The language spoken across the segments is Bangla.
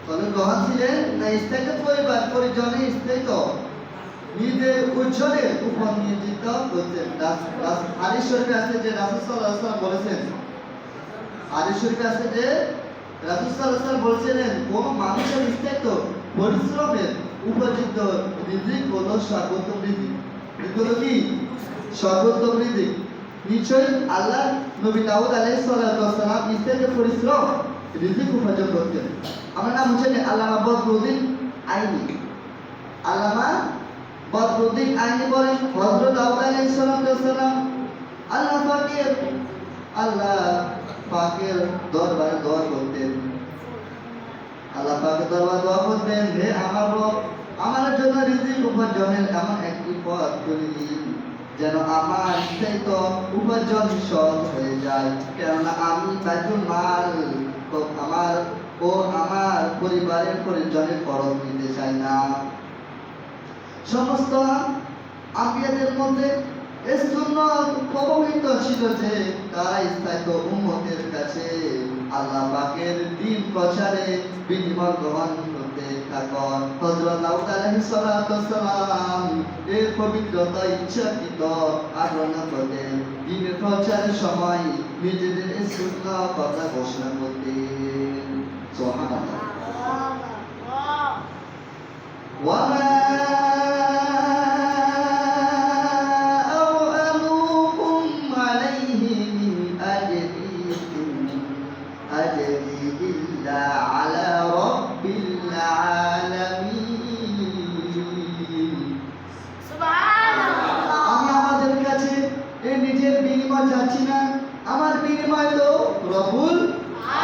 তবে গ্রহণ ছিলেন না স্থায়িত্ব পরিবার পরিজনে স্থায়িত্ব নিজের উজ্জ্বলের উপর নিয়োজিত করতেন। হাদিস শরীফে আছে যে রাসূল সাল্লাল্লাহু আলাইহি ওয়াসাল্লাম বলেছেন, হাদিস শরীফে আছে যে রাসূল সাল্লাল্লাহু আলাইহি ওয়াসাল্লাম বলেছিলেন, কোন মানুষের স্থায়িত্ব পরিশ্রমের উপযুক্ত রিজিক হলো সর্বোত্তম রিজিক। এগুলো কি সর্বোত্তম রিজিক। নিশ্চয়ই আল্লাহ নবী দাউদ আলাইহিস সালাম স্থায়িত্ব পরিশ্রম রিজিক উপার্জন করতেন। আমার নাম হচ্ছেন আল্লামা বদরুদ্দীন আইনি। আল্লামা বদরুদ্দীন আইনি বলেন, হযরত দাউদ আলাইহিস সালাম আল্লাহ পাকের দরবারে দোয়া করতেন। আল্লাহ পাকের দরবারে দোয়া করতেন, হে আমার রব, আমার জন্য রিজিক উপার্জনের এমন একটি পথ করে দিন যেন আমার স্থায়িত্ব উপার্জন সহজ হয়ে যায়, কেননা আমি বাইতুল মাল আমার পরিবারের পরিজনের খরচ দিতে চাই না। সমস্ত আম্বিয়াদের মধ্যে এই সুন্নাত প্রভাবিত ছিল যে তারা স্থায়িত্ব উম্মতের কাছে আল্লাহ পাকের দ্বীন প্রচারে বিনিময় গ্রহণ করতে থাকেন। হযরত দাউদ আলাইহিস সালাম এই পবিত্রতা ইচ্ছাকৃত আগ্রহ করতেন। দ্বীনের প্রচারের সময় নিজেদের এই সুন্নাত কথা ঘোষণা করতেন। সুবহানাল্লাহ। ওয়া على رب العالمين سبحان الله আমি আমাদের কাছে এই নিজের বিনিময় চাচ্ছি না, আমার বিনিময় তো রব্বুল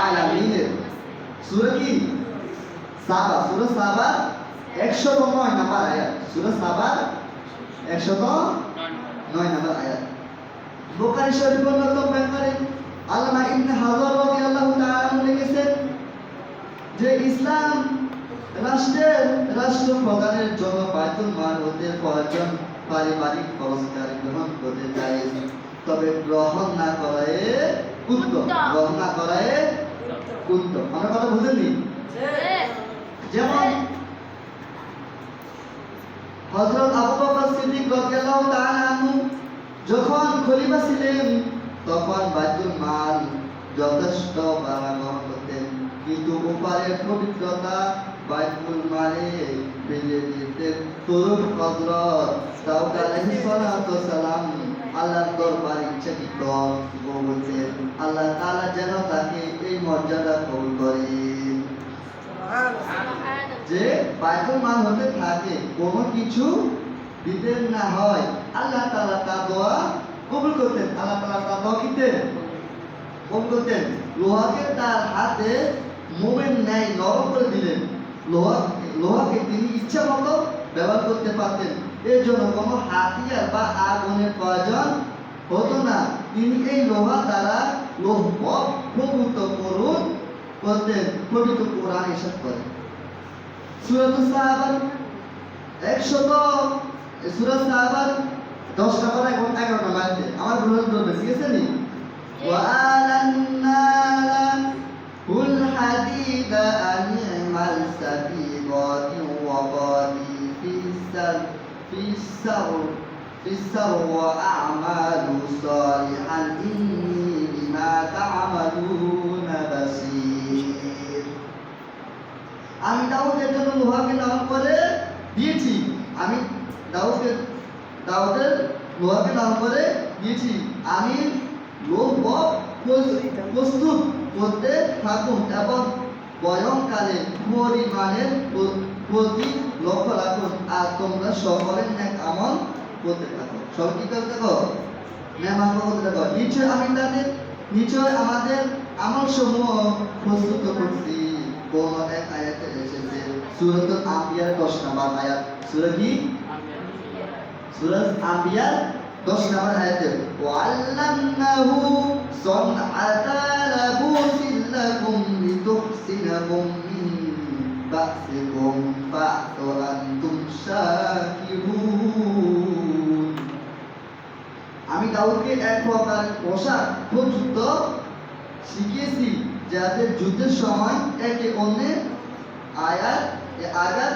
আলামিনের। সূরা কি সাবা, সূরা সাবা 109 নম্বর আয়াত, সূরা সাবা 109 নম্বর আয়াত। বুখারী শরীফের অন্যতম ব্যাপারে আল্লামা ইবনে হাজার রাদিয়াল্লাহু তাআলা লিখেছেন যে ইসলাম রাষ্ট্র প্রধানের জন্য বাইতুল মাল হতে প্রয়োজন পারিবারিক পুরস্কার গ্রহণ করতে চাই, তবে গ্রহণ না করায় উত্তম, গ্রহণ না করায় উত্তম। আমরা কথা বুঝেননি? যেমন হযরত আবু বকর সিদ্দিক রাদিয়াল্লাহু তাআলা আনহু যখন খলিফা ছিলেন তখন বাইতুল মাল যথেষ্ট বাড়ানো করতেন, কিন্তু উপরের পবিত্রতা বাইতুল মালে ফেলে দিতেন। তরুণ হযরত দাউদ আলাইহিস সালাম আল্লাহর দরবারে ইচ্ছাকৃত বলতেন, আল্লাহ তাআলা যেন তাকে এই মর্যাদা কবুল করেন যে বাইতুল মাল হতে থাকে কোনো কিছু দিতেন না হয়, আল্লাহ তাআলা তার দোয়া কবুল করতেন। আল্লাহ তাআলা তার দোয়া কবুল করতেন। লোহাকে তার হাতে মোমের ন্যায় নরম করে দিলেন। লোহাকে তিনি ইচ্ছা মতো ব্যবহার করতে পারতেন, এর জন্য কোনো হাতিয়ার বা আগুনের প্রয়োজন হতো না। তিনি এই লোহা দ্বারা লোহ প্রভুত্ব করতেন। পবিত্র কোরআন ইরশাদ করে সূরাতুস সাহাবার 10 নম্বর এবং 11 নম্বর আয়াতে আমার ভুল ধরবে, ঠিক আছে নি? وَأَلَنَّا لَهُ الْحَدِيدَ أَنِ اعْمَلْ سَبِيغَاتٍ وَقَادِرٍ فِي السَّرِّ وَأَعْمَلُ صَالِحًا إِنِّي بِمَا تَعْمَلُونَ بَصِيرٌ। আমি দাউদের জন্য লোহাকে নাম করে দিয়েছি, আমি দাউদের লোহাকে নাম করে দিয়েছি, আমি লোহ প্রস্তুত করতে থাকুন এবং বয়ংকালে পরিমাণের প্রতি লক্ষ্য রাখুন, আর তোমরা সকলের ন্যাক আমল করতে থাকো। সব কি করতে থাকো? নেক আমল করতে থাকো। নিশ্চয় আমাদের আমল সমূহ প্রস্তুত করছি। কোন এক আয়াতে এসেছে সূরাতুল আম্বিয়ার 10 নম্বর আয়াত। সূরা কি? সূরা আম্বিয়ার 10 নম্বর আয়াতে ওয়াল্লামনাহু সানআতা লাবুসিল লাকুম লিতুহসিনাকুম মিন বাসিকুম ফা'তু আনতুম শাকিরুন। আমি দাউদকে এক প্রকার পোশাক প্রযুক্ত শিখিয়েছি যাতে যুদ্ধের সময় একে অন্যের এই আঘাত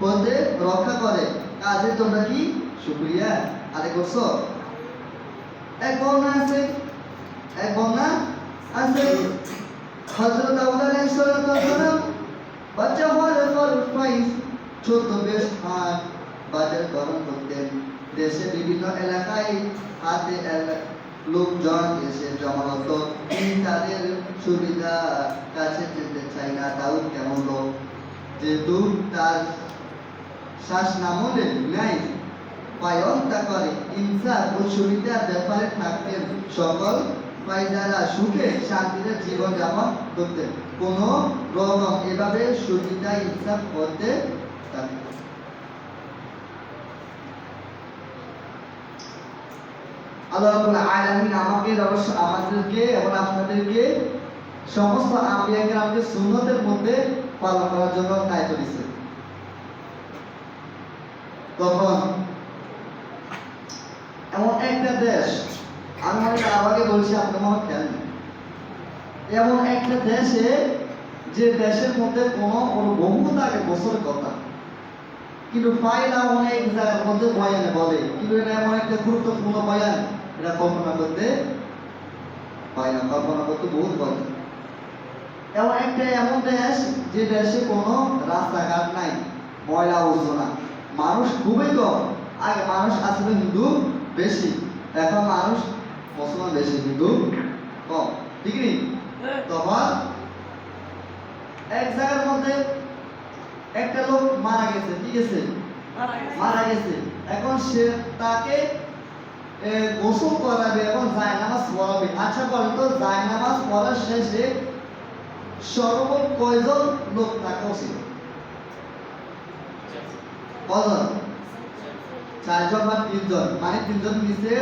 হতে রক্ষা করে। কাজে তোমরা কি শুকরিয়া আদায় করছো? এক বর্ণনা আছে, এক বর্ণনা আছে হযরত দাউদ আলাইহিস সালাম বাচ্চা হওয়ার পর ছোট বেশ হাট বাজার গরম করতেন। দেশে বিভিন্ন এলাকায় হাতে লোকজন এসে জমা হতো। তিনি তাদের সুবিধা কাছে যেতে চাই না। দাউদ কেমন লোক, যেহেতু তার শ্বাস নামলে নাই পায়নটা করে ইনসাফ ও সুবিধার ব্যাপারে থাকতেন। সকল পায়দারা সুখে শান্তিতে জীবন যাপন করতেন। কোন রকম এভাবে সুবিধা ইনসাফ করতে থাকতেন। আল্লাহ রাব্বুল আলামিন আমাদেরকে এবং আপনাদেরকে সমস্ত আম্বিয়া কেরামকে সুন্নতের মধ্যে পালন করার জন্য দায়িত্ব দিয়েছে। তখন এমন একটা দেশ, আমি অনেক আগে বলছি, আপনার মনে খেয়াল নেই, এমন একটা দেশে যে দেশের মধ্যে কোনো বহুত আগে বছরের কথা, কিন্তু পাইলা অনেক জায়গার মধ্যে বয়ানে বলে, কিন্তু এটা এমন একটা গুরুত্বপূর্ণ বয়ান, এটা কল্পনা করতে পাই না, কল্পনা করতে বহুত বলে। এমন দেশ যে দেশে কোনো রাস্তাঘাট নাই, ময়লা আবর্জনা, মানুষ খুবই কম। আগে মানুষ আসলে হিন্দু বেশি, এখন মানুষ মুসলমান বেশি, হিন্দু কম, ঠিক নেই? তখন এক জায়গার মধ্যে একটা লোক মারা গেছে, ঠিক আছে, মারা গেছে। এখন সে তাকে গোসল করাবে এবং জায়নামাজ পড়াবে। আচ্ছা বলেন তো, জায়নামাজ পড়ার শেষে সর্বমোট কয়জন লোক থাকা উচিত? কজন? 4 জন বা 3 জন, মানে 3 জন নিচে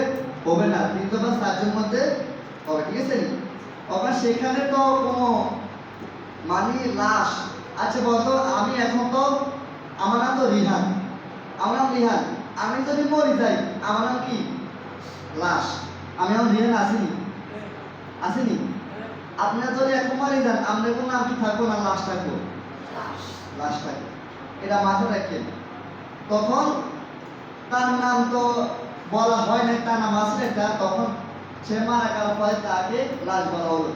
হবে না, 3 জন বা 4 জন মধ্যে হবে, ঠিক আছে? আবার সেখানে তো কোনো মানে লাশ, আচ্ছা বলতো, আমি এখন তো, আমার নাম তো রিহান, আমার নাম রিহান, আমি যদি মরে যাই আমার নাম কি? লাশ। আমি এখন রিহান আসিনি, আসিনি। আপনার যদি এখন মারি যান, আপনার কোনো নাম কি থাকবো না লাশ থাকবো? লাশ থাকবে, এটা মাথায় রাখেন। তখন তার নাম তো বলা হয় না, তার নাম আছে একটা, তখন সে মারা গেল পরে তাকে লাশ বলা হলো।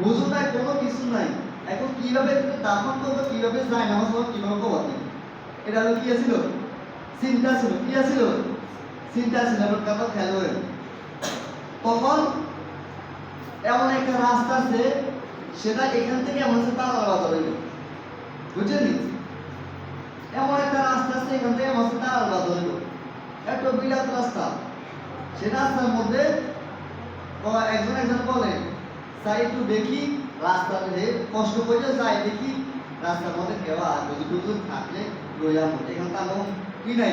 হুজুর নাই, কোনো কিছু নাই, এখন কিভাবে দাফন করবো, কিভাবে যায় নামাজ পড়বো, কিভাবে করবো, এটা হলো কি ছিল? চিন্তা ছিল। কি ছিল? চিন্তা ছিল। কথা খেয়াল করেন, তখন এমন একটা রাস্তা আছে, সেটা এখান থেকে এমন আছে তালা বাজার হইল, বুঝছেন? এমন একটা রাস্তা আছে, এখান থেকে এমন আছে তালা বাজার হইল, একটা বিরাট রাস্তা। সে রাস্তার মধ্যে একজন বলে, তাই একটু দেখি রাস্তাতে কষ্ট করে যাই, দেখি রাস্তার মধ্যে কেউ হুজুর থাকলে লইয়ার মধ্যে, এখানে তার কি নাই,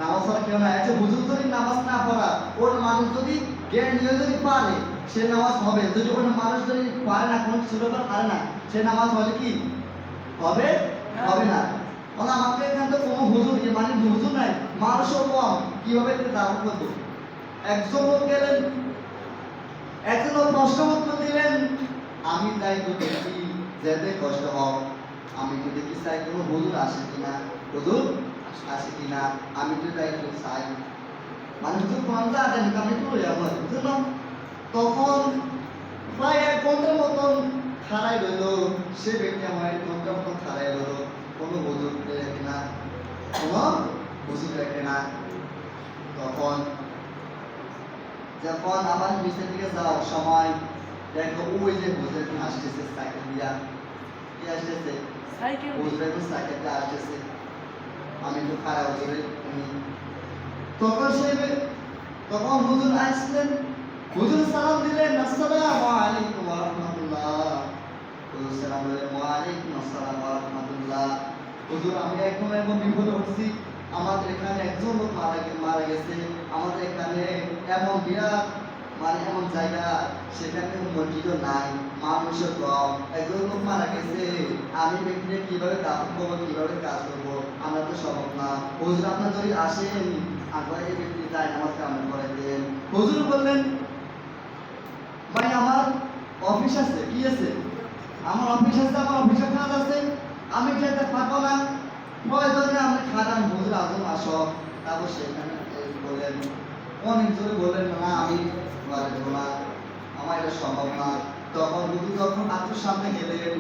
নামাজ পড়া কেউ নাই। আচ্ছা হুজুর যদি নামাজ না পড়া, ওর মানুষ যদি জ্ঞান নিয়ে যদি পারে, সে নামাজ হবে। যদি ওর মানুষ যদি পারে না, কোনো কিছু ব্যাপার পারে না, সে নামাজ হলে কি হবে? হবে না। মানে আমাকে এখানে তো কোনো হুজুর, মানে হুজুর নাই, মানুষও কম, কিভাবে দাবি করবো? একজন লোক গেলেন, একজন লোক প্রশ্ন উত্তর দিলেন, আমি তাই তো দেখি যেতে কষ্ট হোক, আমি তো দেখি চাই কোনো হুজুর আসে কিনা, হুজুর আসে কিনা, আমি তো তাই তো চাই, মানুষ তো কোনটা দেন, আমি তো আমার বুঝলাম। তখন প্রায় 1 ঘন্টার মতন খাড়াই রইল, সে ব্যক্তি আমার 1 ঘন্টার মতন খাড়াই রইল, কোনো হুজুর দেখে না, কোনো হুজুর দেখে না। তখন যখন আমার নিচের দিকে যাওয়ার সময় দেখো, ওই যে হুজুর আসতেছে সাইকেল দিয়া, কি আসতেছে? সাইকেল। হুজুর সাইকেল দিয়ে আসতেছে, আমি তো খারাপ হুজুরে। তখন হুজুর আসলেন, হুজুর সালাম দিলেন, আসসালামু আলাইকুম ওয়া রাহমাতুল্লাহ। হুজুর সালাম দিলেন, ওয়া আলাইকুম আসসালাম ওয়া রাহমাতুল্লাহ। হুজুর আমি এখন বিপদে পড়ছি, আমাদের এখানে একজন লোক মারা গেছে, আমাদের এখানে এমন বিরাট মানে এমন জায়গা, সেখানে মসজিদও নাই, মানুষও কম, একজন লোক মারা গেছে, আমি ব্যক্তিকে কিভাবে দাফন করবো, কিভাবে কাজ করবো, আমরা তো সম্ভব না। হুজুর আপনার যদি আসেন, আমরা এই ব্যক্তি যাই নামাজ কামনা করে দেন। হুজুর বললেন, ভাই আমার অফিস আছে, কি আছে? আমার অফিস আছে, আমার অফিসের কাজ আছে, আমি যেতে পারবো না, প্রয়োজনে আমি খারাপ হুজুর আজম আসো। তারপর সেখানে বলেন, অনেক জোরে বললেন না আমি পারবো না, আমার এটা সম্ভব না। তখন হুজুর যখন আত্মীয় সামনে গেলেন,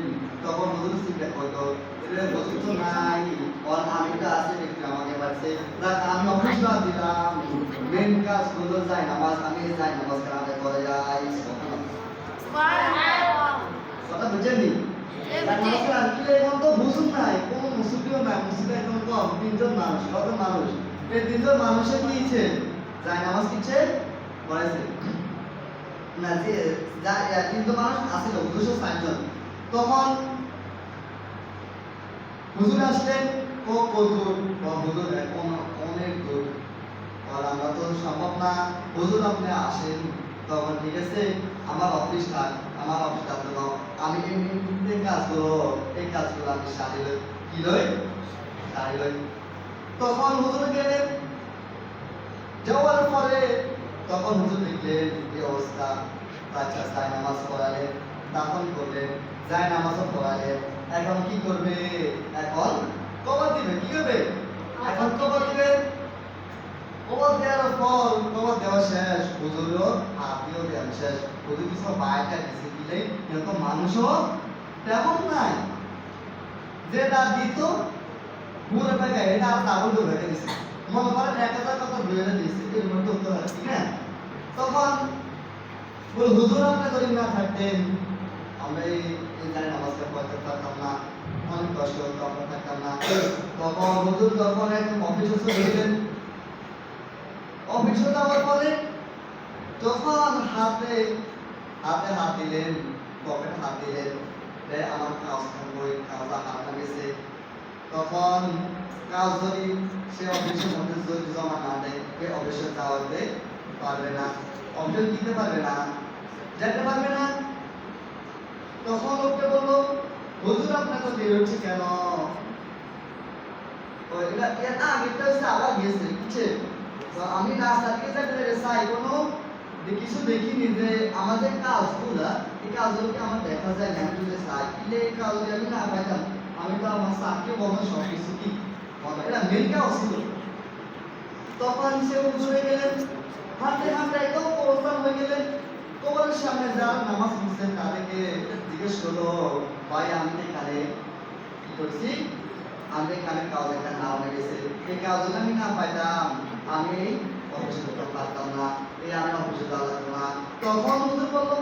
তখন হুজুর চিন্তা করলো, এটা হুজুর তো নাই, আর আমি তো আছে দেখি আমাকে পারছে, আমি অফিস দিলাম, মেন কাজ হলো যাই নামাজ, আমি যাই নামাজ কালামে করে যাই। কথা বুঝেননি? নমস্কার কি এখন তো বুঝুন নাই, কোনো মুসলিমও নাই, মুসলিম এখন কম, তিনজন মানুষ, কজন মানুষ, এই তিনজন মানুষে কি ইচ্ছে যাই নামাজ কিচ্ছে করেছে না, যে তিনজন মানুষ আসছিল 260 জন। তখন হুজুর আসলেন, হুজুর হুজুর এখন অনেক দূর, আর আমরা তো সম্ভব না, হুজুর আপনি আসেন। তখন ঠিক আছে, আমার অফিস থাক, আমার অফিস থাকতে দাও, আমি এই কাজগুলো, এই কাজগুলো আমি সারি লই, কি লই সারি লই। তখন হুজুর গেলেন, যাওয়ার পরে তখন হুজুর দেখলেন এই অবস্থা, আচ্ছা যাই নামাজ পড়ালেন, দাফন করলেন, যাই নামাজও পড়ালেন, এখন কি করবে? এখন কবর দিবে, কি করবে? এখন কবর দিবে। কবর দেওয়ার পর, কবর দেওয়া শেষ, হুজুরও হাতিও দেওয়া শেষ, হুজুর কিছু বাইটা দিছে দিলে, এরকম মানুষও তেমন নাই, যে তার দিত পুরো টাকা এটা আর ডাবল ঢুকে দিছে, মনে করেন 1000 টাকা ধরে দিয়েছে, এর মধ্যে তো ঠিক না। তখন বল হুজুর আপনি যদি না থাকতেন আমরা এই জায়গায় নামাজটা পড়তে পারতাম না, অনেক কষ্ট হতো, আমরা থাকতাম না। তখন হুজুর যখন একদম অফিসে চলে গেলেন, অফিসে যাওয়ার পরে তখন হাতে হাতে হাত দিলেন, পকেটে হাত দিলেন, আমার কাজ বই কাজটা হারানো গেছে। তখন কাজ যদি সে অফিসের মধ্যে যদি জমা না দেয়, সে অফিসে যাওয়াতে পারবে না, অফিসে দিতে পারবে না, যেতে পারবে না। তখন লোকটা বললো, হুজুর আপনার তো দেরি হচ্ছে কেন? এটা এটা আগেরটা হচ্ছে আবার গেছে কিছে, আমি রাস্তা থেকে যেতে চাই কোনো কিছু দেখিনি যে আমাদের কাজগুলা, এই কাজগুলোকে আমার দেখা যায় না, আমি যদি চাই কিলে এই কাজগুলো আমি না পাইতাম, আমি তো আমার চাকরি বন্ধ সব কিছু কি এটা মেন কাজ ছিল। তখন সে হুজুরে গেলেন, হাঁটতে হাঁটতে একদম কবরস্থান হয়ে গেলেন, কবরের সামনে যারা নামাজ পড়ছেন তাদেরকে জিজ্ঞেস করলো, ভাই আমি এখানে কি করছি, আমি এখানে কাজ একটা না হয়ে গেছে, এই কাজগুলো আমি না পাইতাম, আমি অফিসে যেতে পারতাম না, এই আমি অফিসে যাওয়া লাগতো না। তখন হুজুর বললো,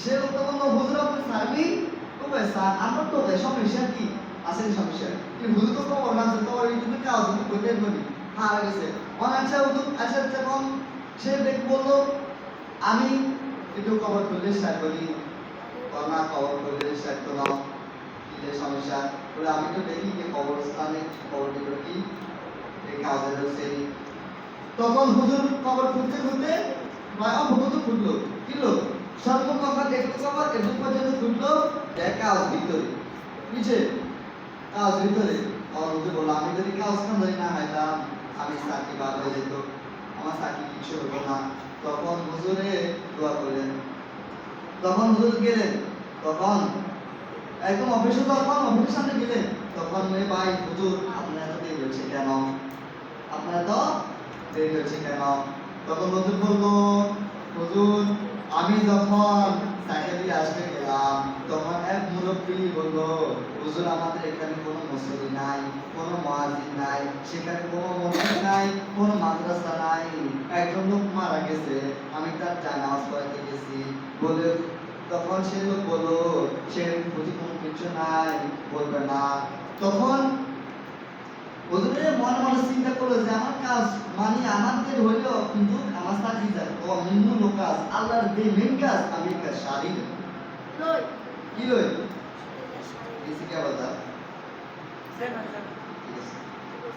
সে লোক তখন হুজুর আপনি সার্বি কোথায় স্যার, আমার তো সমস্যা কি আছে, সমস্যা কি হুজুর তো খবর না, তোমার এই তুমি কাজ তুমি করতে পারি হারা গেছে অনাচ্ছা হুজুর। আচ্ছা তখন সে দেখ বললো, আমি একটু কবর করলে স্টার্ট করি, না কবর করলে স্টার্ট করলাম, কি যে সমস্যা বলে আমি তো দেখি যে কবরস্থানে কবর দিল কি এই কাজের সেই। তখন হুজুর কবর খুঁজতে খুঁজতে হুজুর খুঁজলো, কিলো সর্বপ্রকার একটু কবর একটু পর্যন্ত খুঁজলো, কাজ ভিতরে নিচে কাজ ভিতরে। তখন হুজুর বললো, আমি যদি কাজ ধরে না হাইতাম আমি চাকরি বার হয়ে যেত, আমার চাকরি কিছু হতো না। তখন হুজুরে দোয়া করলেন, তখন হুজুর গেলেন, তখন একদম অফিসে যখন অফিসের সামনে গেলেন, তখন ওই ভাই হুজুর আপনার এত দেরি হচ্ছে কেন, আপনার এত দেরি হচ্ছে কেন? তখন হুজুর বললো, হুজুর আমি যখন সাইকেল দিয়ে আসতে গেলাম, তখন এক মুরব্বী বললো, হুজুর আমাদের এখানে কোনো মুসল্লি নাই, কোনো মুয়াজ্জিন নাই, সেখানে কোনো মসজিদ নাই, কোনো মাদ্রাসা নাই, একজন লোক মারা গেছে, আমি তার জানাজ পড়াতে গেছি বলে। তখন সে লোক বললো, সে বুঝি কোনো কিছু নাই, বলবে না। তখন হুজুরের মনে মনে চিন্তা করলো যে আমার কাজ মানে আমাদের হইলেও কিন্তু আমার চাকরি যায় ও নিম্ন কাজ, আল্লাহর যে মেন কাজ আমি কাজ সারি লই কি লই কিছু কি বলতা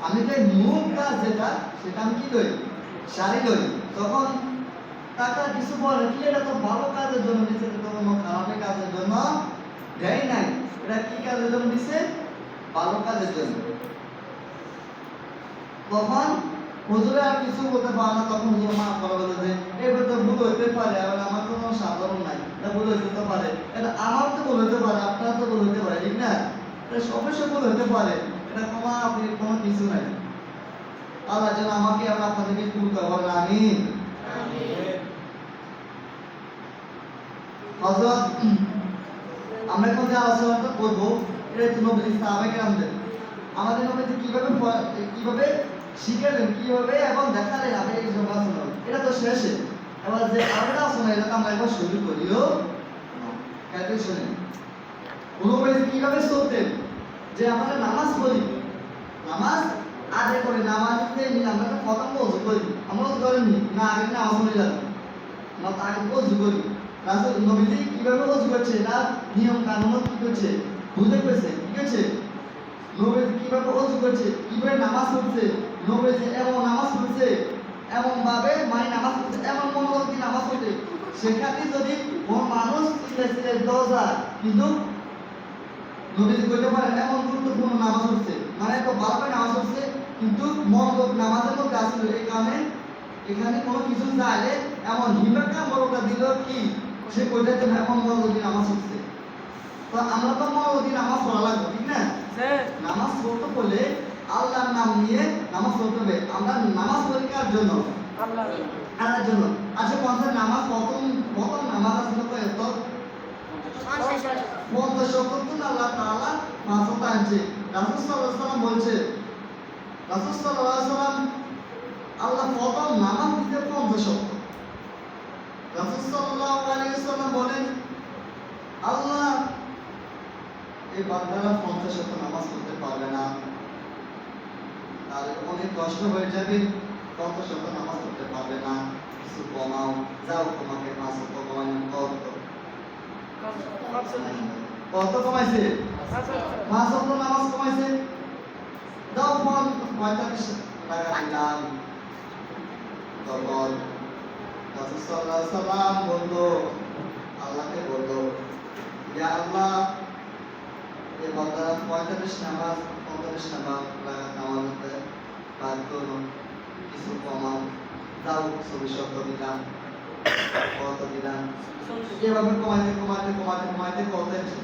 আমি যে মূল কাজ যেটা সেটা আমি কি লই সারি লই। তখন টাকা কিছু বলে কি এটা তো ভালো কাজের জন্য দিচ্ছে, তো কোনো খারাপ কাজের জন্য দেয় নাই, এটা কি কাজের জন্য দিছে, ভালো কাজের জন্য। তখন হুজুরে আর কিছু বলতে পারে না, তখন হুজুর মা করে বলে যে এবার তো ভুল হইতে পারে, আর আমার কোনো সাধারণ নাই, এটা ভুল হইতে পারে, এটা আমার তো ভুল হইতে পারে, আপনার তো ভুল হইতে পারে, ঠিক না? এটা সবে সফল হতে পারে, এটা কোনো কিছু নাই। আল্লাহ যেন আমাকে এবং আপনাদেরকে কবুল করে বলেন আমিন। হযরত আমরা এখন যে আলোচনাটা করব এটা হচ্ছে নবী সাহাবায়ে কেরামদের। আমাদের নবীজি কিভাবে শিখালেন, কিভাবে এবং দেখালেন আমি এই সব আলোচনা। এটা তো শেষে, এবার যে আরেকটা আলোচনা এটা তো আমরা একবার শুরু করিও কাকে শুনেন। নবী কিভাবে চলতেন, যে আমরা নামাজ পড়ি, নামাজ আদায় করে নামাজে আমরা তো প্রথম ওযু করি, আমরা ওযু করিনি না, আগে নামাজ পড়ে যাব না, আগে ওযু করি। রাসূল নবীজি কিভাবে ওযু করছে, না নিয়ম কানুন কি করছে বুঝে গেছে, ঠিক আছে। নবীজি কিভাবে ওযু করছে, কিভাবে নামাজ পড়ছে, নবীজি এমন নামাজ পড়ছে, এমন ভাবে নামাজ পড়ছে, এমন মনোযোগ দিয়ে নামাজ পড়ছে, সেখানে যদি কোন মানুষ চিল্লাচিল্লি দরজা, কিন্তু নবীজি কইতে পারেন এমন গুরুত্বপূর্ণ নামাজ পড়ছে, মানে তো ভালো নামাজ পড়ছে, কিন্তু মনোযোগ নামাজের মধ্যে আসছিল। এই কারণে এখানে কোনো কিছু চাইলে এমন হিম্মতটা মনোযোগটা দিল কি সে কইতে যে এমন মনোযোগ দিয়ে নামাজ পড়ছে। তো আমরা তো মনোযোগ দিয়ে নামাজ পড়া লাগবে, ঠিক না? নামাজ পড়তে বলে আল্লাহর নাম নিয়ে নামাজ পড়তে হবে। আমরা নামাজ পড়ি কার জন্য? আল্লাহর জন্য। আচ্ছা কোনটা নামাজ প্রথম নামাজ আসলে কত? 50 ওয়াক্ত আল্লাহ তাআলা পাঁচ ওয়াক্ত আনছে। রাসূল সাল্লাল্লাহু আলাইহি ওয়াসাল্লাম বলছে, রাসূল সাল্লাল্লাহু আলাইহি ওয়াসাল্লাম আল্লাহ প্রথম নামাজ দিতে 50 ওয়াক্ত। রাসূল সাল্লাল্লাহু আলাইহি ওয়াসাল্লাম বলেন, আল্লাহ এই বান্দারা 50 ওয়াক্ত নামাজ পড়তে পারবে না, তাহলে অনেক কষ্ট হয়ে যাবে, 50 ওয়াক্ত নামাজ পড়তে পারবে না, কিছু কমাও, যাও তোমাকে 5 ওয়াক্ত কমানো কত কমাইছে? 5 ওয়াক্ত নামাজ কমাইছে, দাও 45 টাকা দিলাম। তখন রাসূল সাল্লাল্লাহু আলাইহি ওয়াসাল্লাম বললো, আল্লাহকে বললো, ইয়া আল্লাহ এই বান্দারা 45 নামাজ 45 নামাজতে বাদ করো, কিছু কমাও, দাও 24 ওয়াক্ত দিলাম। কত দিলাম? এভাবে কমাইতে কমাইতে কমাইতে কমাইতে কত হচ্ছে?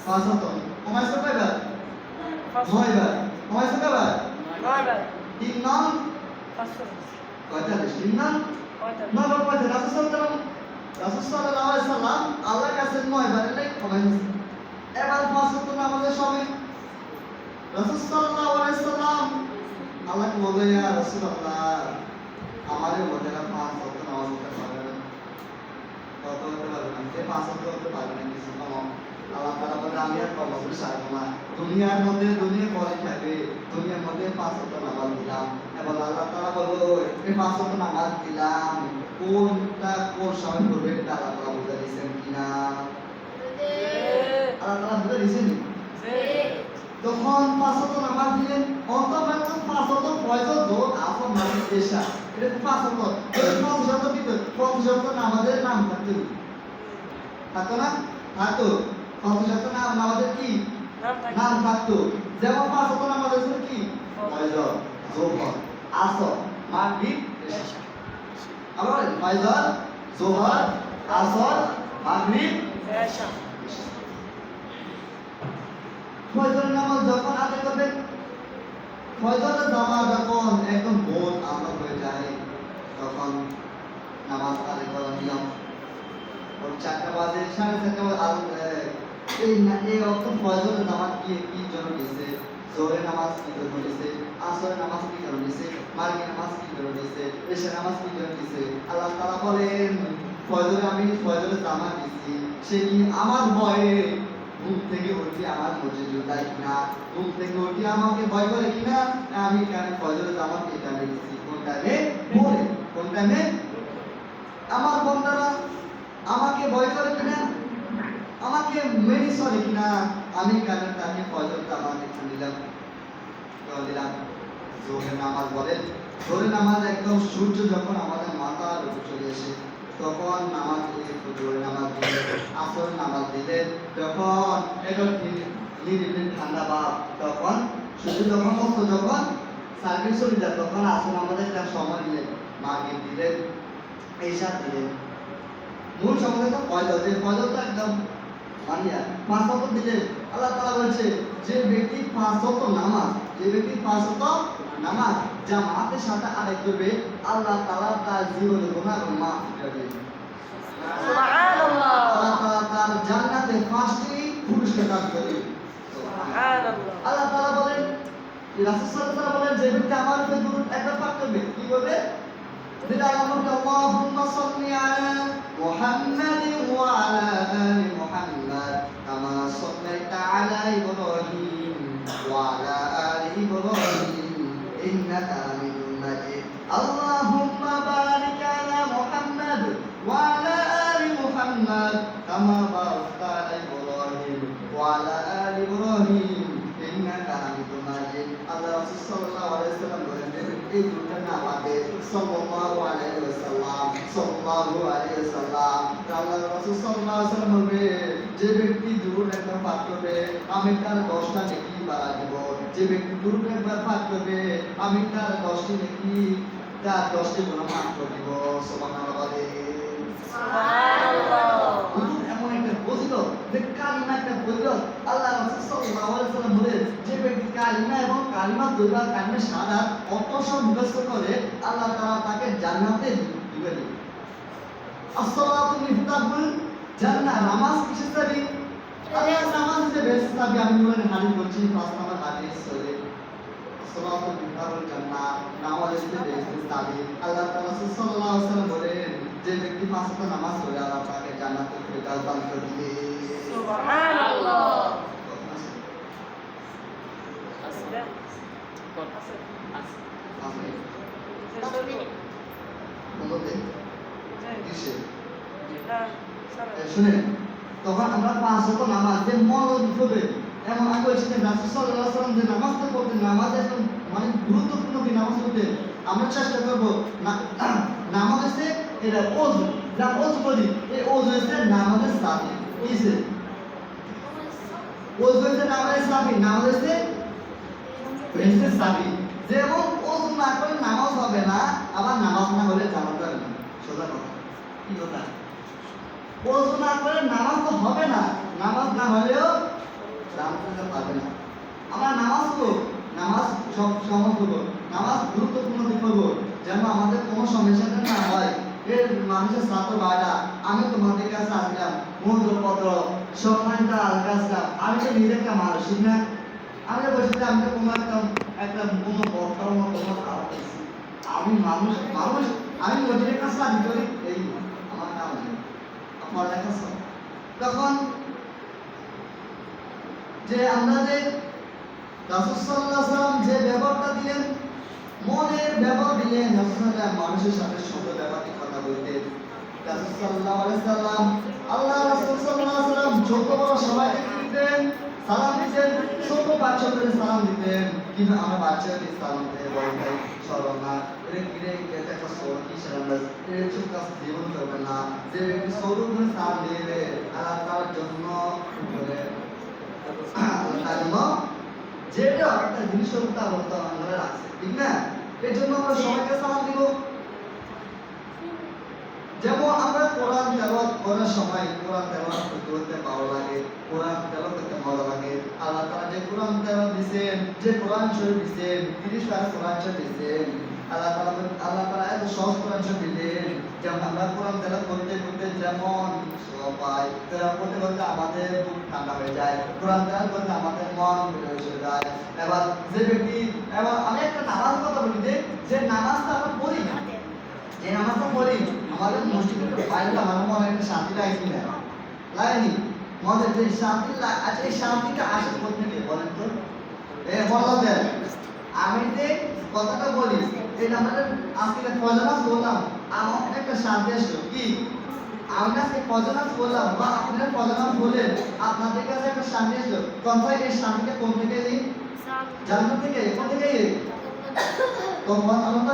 5 ওয়াক্ত কমাইছে কয়বার? 9 বার। কমাইছে কয়বার? 9 বার। 3 নাম 45, 3 নাম 9 বার কমাইছে। রাসূল সাল্লাল্লাহু আলাইহি ওয়াসাল্লাম আল্লাহর কাছে 9 বারের লাই কমাইছে। এবার 5 ওয়াক্ত নামাজের সময় রাসূল সাল্লাল্লাহু আলাইহি ওয়াসাল্লাম আল্লাহকে বলে, ইয়া রাসূলুল্লাহ আমাদের মধ্যে 5 ওয়াক্ত নামাজ পড়তে পারবে না, কত হতে পারবে না, যে 5 ওয়াক্ত হতে পারবে না, কিছু কমাও। আল্লাহ তাআলা বলে, আমি আর কমাবো সারবো না, দুনিয়ার মধ্যে দুনিয়া পরে খাবে, দুনিয়ার মধ্যে 5 ওয়াক্ত নামাজ দিলাম। এবং আল্লাহ তাআলা বলল, এই 5 ওয়াক্ত নামাজ দিলাম, কোনটা কোন সময় পড়বে এটা আল্লাহ তাআলা বুঝে দিয়েছেন কিনা? আল্লাহ তাআলা বুঝে দিয়েছেন। যখন 5 ওয়াক্ত নামাজ দিলেন, অন্তত 5 ওয়াক্ত ফজর যোগ আসর মাগরিব এশা, এটা 5 ওয়াক্ত। এই 50 ওয়াক্ত ভিতর 50 ওয়াক্ত নামাজের নাম থাকতো, থাকতো না? থাকতো। 50 ওয়াক্ত নামাজের কি নাম থাকতো? যেমন 5 ওয়াক্ত নামাজের ছিল কি? ফজর, যোহর, আসর, মাগরিব, এশা। আবার ফজর, যোহর, আসর, মাগরিব, এশা। ফজরের নামাজ যখন আদায় করবেন, ফজরের নামাজ যখন একদম ভোর আলো হয়ে যায়, তখন নামাজ আদায় করার নিয়ম। ওই 4টা বাজে, 4:30 বাজে এই অর্থ ফজরের নামাজ কি জন্য দিয়েছে, জোহরের নামাজ কি জন্য দিয়েছে, আসরের নামাজ কি জন্য দিয়েছে, মাগরিবের নামাজ কি জন্য দিয়েছে, এশার নামাজ কি জন্য দিয়েছে। আল্লাহ তাআলা বলেন, আমি ফজরের জামাত দিয়েছি, সে কি আমার ভয়ে ঘুম থেকে উঠে আমার মসজিদে যায় কিনা, ঘুম থেকে উঠে আমাকে ভয় করে কিনা, আমি কেন ফজরের জামাত এটা দিয়েছি, কোন টাইমে? ভোরে। কোন টাইমে? আমার বন্দারা আমাকে ভয় করে কিনা, আমাকে মেনে চলে কিনা, আমি কেন তাকে ফজর জামাত এখানে দিলাম। জোহরের নামাজ বলেন, জোহরের নামাজ একদম সূর্য যখন আমাদের মাথার উপর চলে আসে, তখন নামাজ দিলে, জোহরের নামাজ দিলে, আসরের নামাজ দিলে, যখন একটু নিরিবিলি ঠান্ডা ভাব, তখন সূর্য যখন অস্ত যখন সার্কিট চলে যায়, তখন আসর আমাদের একটা সময় দিলেন, মাগরিব দিলেন, এশা দিলেন। মূল সময় তো ফজর, যে ফজর তো একদম মানিয়া 5 ওয়াক্ত দিলেন। আল্লাহ তাআলা বলছে যে ব্যক্তি 5 ওয়াক্ত নামাজ, যে ব্যক্তি 5 ওয়াক্ত নামাজ জামাতের সাথে আদায় করবে, আল্লাহ তাআলা তার জীবনের গুনাহগুলো মাফ করে দিবেন। সুবহানাল্লাহ। আল্লাহ তাআলা তার জান্নাতে 5টি পুরস্কার দান করবেন। সুবহানাল্লাহ। আল্লাহ তাআলা বলেন, রাসূল সাল্লাল্লাহু আলাইহি ওয়াসাল্লাম বলেন যে ব্যক্তি আমার উপরে দুরূদ একবার পাঠ করবে, কি বলবে? যেটা আল্লাহুম্মা সাল্লি আলা মুহাম্মাদিন ওয়া আলা আলি মুহাম্মাদ কামা সাল্লাইতা আলা ইব্রাহিম ওয়া আলা আলি ইব্রাহিম ইন্নাকা হামিদুম মাজিদ। আল্লাহুম্মা বারিক আলা মুহাম্মাদ ওয়া আলা আলি মুহাম্মাদ কামা বারাকতা আলা ইব্রাহিম ওয়া আলা আলি ইব্রাহিম ইন্নাকা হামিদুম মাজিদ। আল্লাহ রাসূল সাল্লাল্লাহু আলাইহি ওয়াসাল্লাম বলেন এই দুটো নামাজে সাল্লাল্লাহু আলাইহি ওয়াসাল্লাম আল্লাহ রাসূল সাল্লাল্লাহু আলাইহি ওয়াসাল্লাম বলবে যে ব্যক্তি দুরূদ একবার পাঠ করবে আমি তার 10টা নেকি বাড়া দেব। যে ব্যক্তি দুরূদ একবার পাঠ করবে আমি তার 10টি নেকি, তার 10টি গুনাহ মাফ করে দেব। সুবহানাল্লাহ। সুবহানাল্লাহ। দুরূদ এমন একটা ফজিলত, যে কালিমা একটা ফজিলত। আল্লাহ রাসূল সাল্লাল্লাহু আলাইহি ওয়াসাল্লাম বলেন যে ব্যক্তি কালিমা এবং কালিমা দুইবার কালিমা শাহাদাত অর্থসহ মুখস্থ করে আল্লাহ তাআলা তাকে জান্নাতে দিবেন। আসসালাতু মিফতাহুল জান্নাহ। নামাজ কিসের চাবি? আল্লাহ নামাজ যে বেস্ট চাবি। আমি বলেন হাদিস বলছি 5 নম্বর হাদিস সহি আসসালাতু মিফতাহুল জান্নাহ। নামাজ হচ্ছে বেস্ট চাবি। আল্লাহ তাআলা সাল্লাল্লাহু আলাইহি ওয়াসাল্লাম বলেন যে ব্যক্তি 5 ওয়াক্ত নামাজ পড়ে আল্লাহ তাকে জান্নাতুল ফিরদাউস দান করে দিবে। সুবহানাল্লাহ। শুনেন, তখন আমরা 5 ওয়াক্ত নামাজ যে মনোযোগ হবে এমন আমি বলছি যে রাসূল সাল্লাল্লাহু আলাইহি ওয়াসাল্লাম যে নামাজটা পড়তেন, নামাজ একদম মানে গুরুত্বপূর্ণ কি নামাজ পড়তেন। আমরা চেষ্টা করব নামাজ হচ্ছে এটা ওযু, যা ওযু বলি এই ওযু হচ্ছে নামাজের চাবি। বুঝছে? ওযু হচ্ছে নামাজের চাবি, নামাজ হচ্ছে বেহেশতের চাবি। যেমন ওযু না করে নামাজ হবে না, আবার নামাজ না হলে জান্নাত যাবে না। সোজা কথা। কি কথা? ওযু না করে নামাজ তো হবে না, নামাজ না হলেও জান্নাত পাবে না। আমরা নামাজ তো নামাজ সব সময় করব, নামাজ গুরুত্বপূর্ণ দিক করব যেন আমাদের কোনো সমস্যা না হয়। এর মানুষের ছাত্র ভাইরা, আমি তোমাদের কাছে আসলাম মন্ত্রপত্র সম্মানিত আলকা আসলাম। আমি তো নিজে একটা মানুষ না, আমি তো বলছি আমি তো কোনো একটা কোনো বক্তার মতো আমি মানুষ মানুষ আমি মসজিদের কাছে আমি করি এই আমার নাম নেই আমার লেখা সব। তখন যে আমরা যে রাসূল সাল্লাল্লাহু আলাইহি ওয়াসাল্লাম যে ব্যবহারটা দিলেন, মনের ব্যবহার দিলেন, রাসূল মানুষের সাথে সুন্দর ব্যবহারে কথা বলতেন। রাসূল সাল্লাল্লাহু আলাইহি ওয়াসাল্লাম আল্লাহ রাসূল সাল্লাল্লাহু আলাইহি ওয়াসাল্লাম ছোট বড় সবাইকে দিতেন, সালাম দিতেন, ছোট বাচ্চাদের সালাম দিতেন। কিন্তু আমরা বাচ্চাদের সালাম দিতে বড় ভাই সরনা এর কিরে এটা একটা সরল কি সালাম এর ছোট কাজ জীবন করবে না। যে ব্যক্তি সরল করে সালাম দিবে আল্লাহ তার জন্য করে তার জন্য যেটা একটা জিনিসের উপর আবর্তন আমরা রাখছে, ঠিক না? এর জন্য আমরা সবাইকে সালাম দিব। যেমন আমরা কোরআন তেলাওয়াত করার সময় কোরআন তেলাওয়াত করতে ভালো লাগে, কোরআন তেলাওয়াত করতে ভালো লাগে। আল্লাহ তাআলা যে কোরআন তেলাওয়াত দিবেন, যে কোরআন শরীফ দিবেন, 30 বার কোরআন শরীফ দিবেন। আল্লাহ তাআলা এত সহজ কোরআন শরীফ দিলেন যেমন আমরা কোরআন তেলাওয়াত করতে করতে যেমন সওয়াব পাই, তেলাওয়াত করতে করতে আমাদের বুক ঠান্ডা হয়ে যায়, কোরআন তেলাওয়াত করতে আমাদের মন ভরে যায়। এবার যে ব্যক্তি এবার আমি একটা নামাজ কথা বলি যে নামাজটা আমরা পড়ি না, যে নামাজটা পড়ি আমাদের মসজিদে বাইরে আমার মনে একটা শান্তি লাগে কিনা লাগেনি মনে যে শান্তি আচ্ছা এই শান্তিটা আসে কোথা থেকে বলেন তো? বলতে আমি যে কথাটা বলি এই আমাদের আজকে ফজনাস বললাম আমার একটা শান্তি আসলো কি আমি আজকে ফজনাস বললাম বা আপনারা ফজনাস বলেন আপনাদের কাছে একটা শান্তি আসলো। তখন এই শান্তিটা কোন থেকে এলি? জান্নাত থেকে। কোন থেকে এলি? তখন আমরা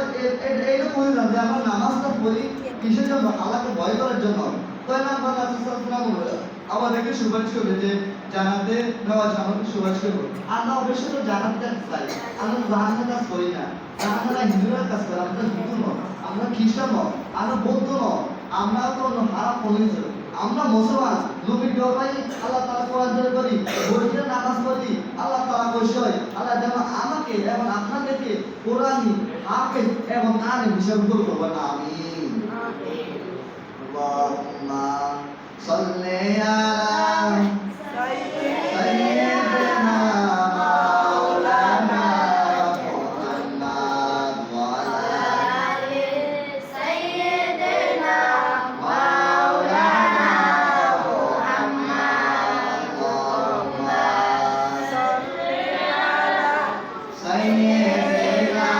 এইরকম বললাম যে আমরা নামাজটা পড়ি কিসের জন্য? আল্লাহকে ভয় করার জন্য। তাই না আমরা রাসূল সাল্লাল্লাহু আলাইহি ওয়াসাল্লাম আমাদেরকে সুপারিশ করবে যে জান্নাতে নেওয়া জান্নাতে সুপারিশ করবে। আমরা অবশ্যই তো জান্নাতে চাই, আমরা জাহান্নামের কাজ করি না। জাহান্নামে হিন্দুরা কাজ করে, আমরা হিন্দু নয়, আমরা খ্রিস্টান নয়, আমরা বৌদ্ধ নয়, আমরা তো হারাম পবিত্র আমরা মুসলমান নবীর দরবারে আল্লাহ তাআলা কোরআন তেলাওয়াত করি বসে নামাজ পড়ি আল্লাহ তাআলা বসে আল্লাহ যেন আমাকে এবং আপনাদেরকে কোরআনি হাফেজ এবং আলেম হিসেবে কবুল করবেন আমিন আল্লাহুম্মা সাল্লি আলা সাইয়্যিদিনা মাওলানা মুহাম্মদ ওয়া আলা আলি সাইয়্যিদিনা মাওলানা মুহাম্মদ আল্লাহুম্মা সাল্লি আলা সাইয়্যিদিনা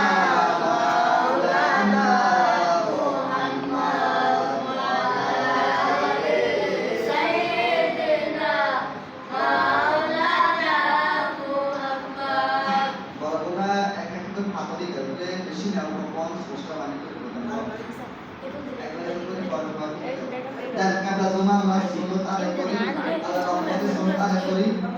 মাওলানা বড়রা এক একদম পাতলি করে বেশি না কোন সুস্থ বাণী করে বলেন একবারে করে বড় বড় দেন কাটা জমা আমরা সুন্নত আদায় করি আল্লাহ রহমতে সুন্নত আদায় করি